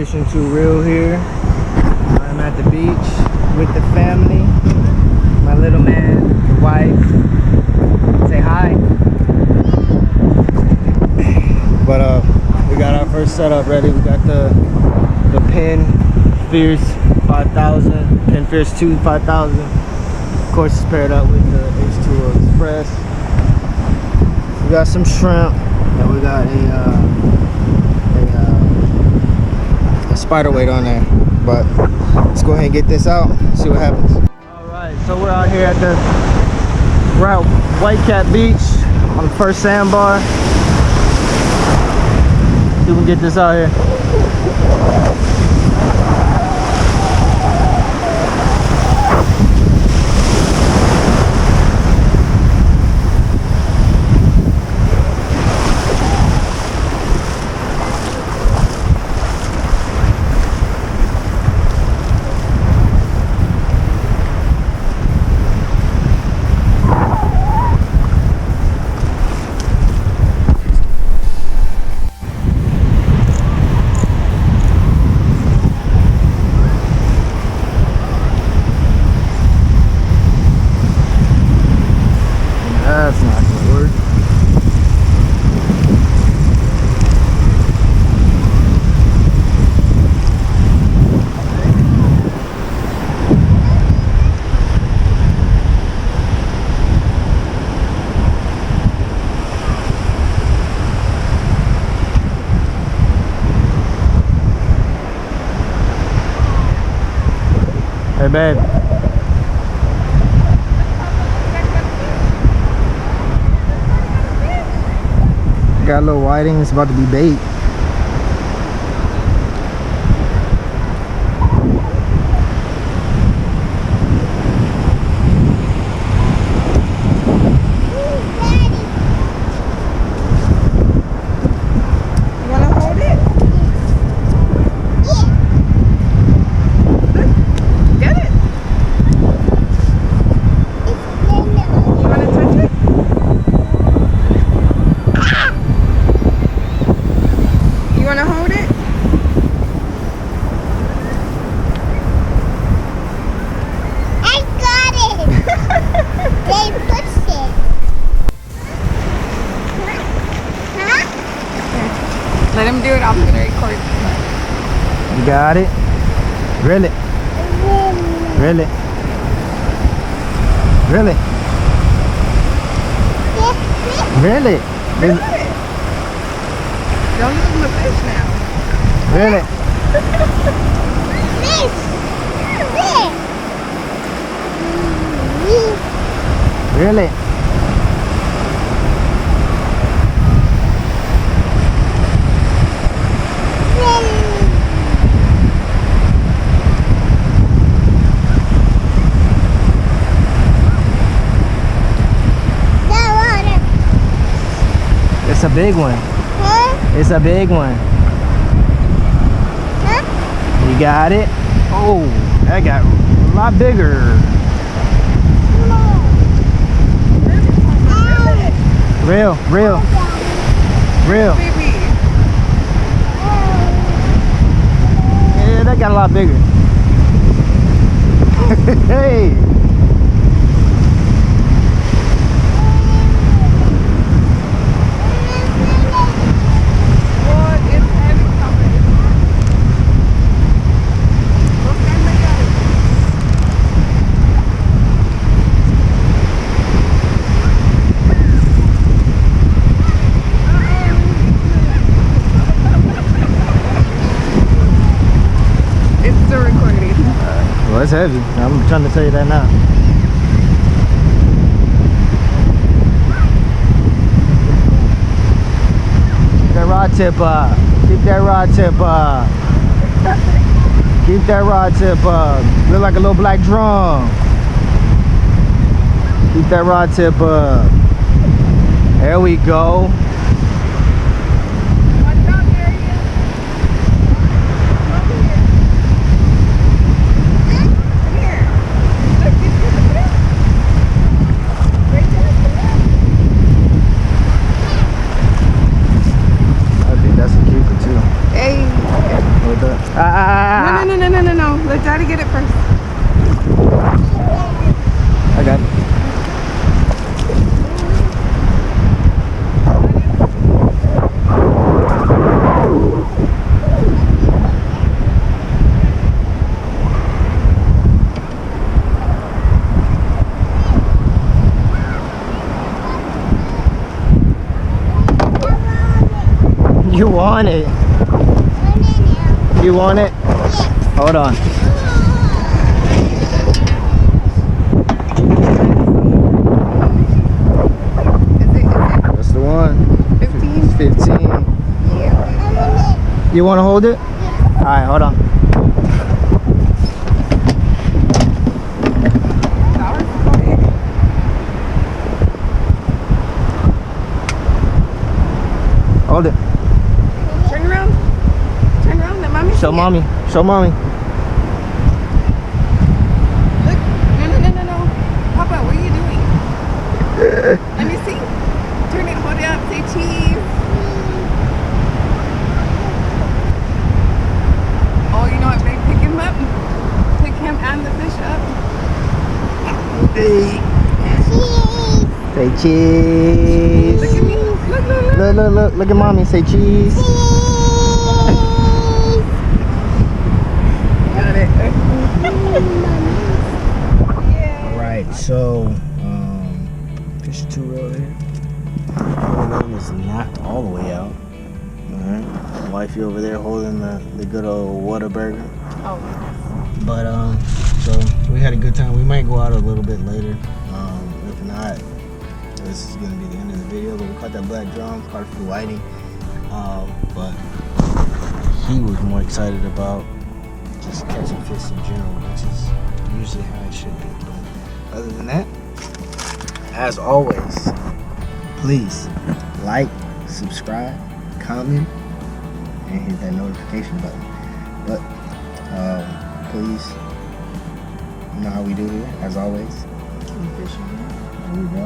Fishing Too Real here. I'm at the beach with the family. My little man, the wife. Say hi. But we got our first setup ready. We got the Pin Fierce 5000, Pin Fierce 2 5000. Of course, it's paired up with the H2O Express. We got some shrimp, and we got a spider weight on there. But let's go ahead and get this out, see what happens. All right, so we're out here at White Cat Beach on the first sandbar. See if we can get this out here. That's not gonna work. Hey babe. Got a little whiting, it's about to be bait. You wanna hold it? Yeah. Get it. You wanna touch it? You wanna hold it? I got it! They pushed it. Huh? Let him do it. I'm gonna record. You got it? Reel it. Reel it. Reel it. Reel it. Reel it. Don't give him the fish now. Reel it. Fish! Reel it. It's a big one. Huh? It's a big one. Huh? You got it? Oh, that got a lot bigger. Reel, reel, reel. Baby. Yeah, that got a lot bigger. Hey. What is heavy coming? Look at the guy. It's still recording. Well, it's heavy. I'm trying to tell you that now. Keep that rod tip up. Keep that rod tip up. Keep that rod tip up. Look like a little black drum. Keep that rod tip up. There we go. Watch out, there he is. Come here. Come here. Look, he's gonna come here. Right there, come here. I think that's a keeper too. Hey. Hold up. You want it? You want it? Hold on. That's the one. 15? 15. Yeah. You want to hold it? Alright, hold on. Hold it. Turn around. Turn around. Let mommy Show see mommy. Show mommy. It. Look. No. Papa, what are you doing? Let me see. Turn it. Hold it up. Say cheese. Oh, you know what, babe? Pick him up. Pick him and the fish up. Say cheese. Look at me. Look. Look at mommy. Say cheese. Got it. Yeah. Alright, so fish 2 real here. One is knocked all the way out. Alright. Wifey over there holding the good old Whataburger. Oh. But so we had a good time. We might go out a little bit later. If not, this is gonna be the end of the video. But we caught that black drum, caught a few whiting. But he was more excited about just catching fish in general, which is usually how it should be. But other than that, as always, please like, subscribe, comment, and hit that notification button. But please, you know how we do here, as always. Fishing. There we go.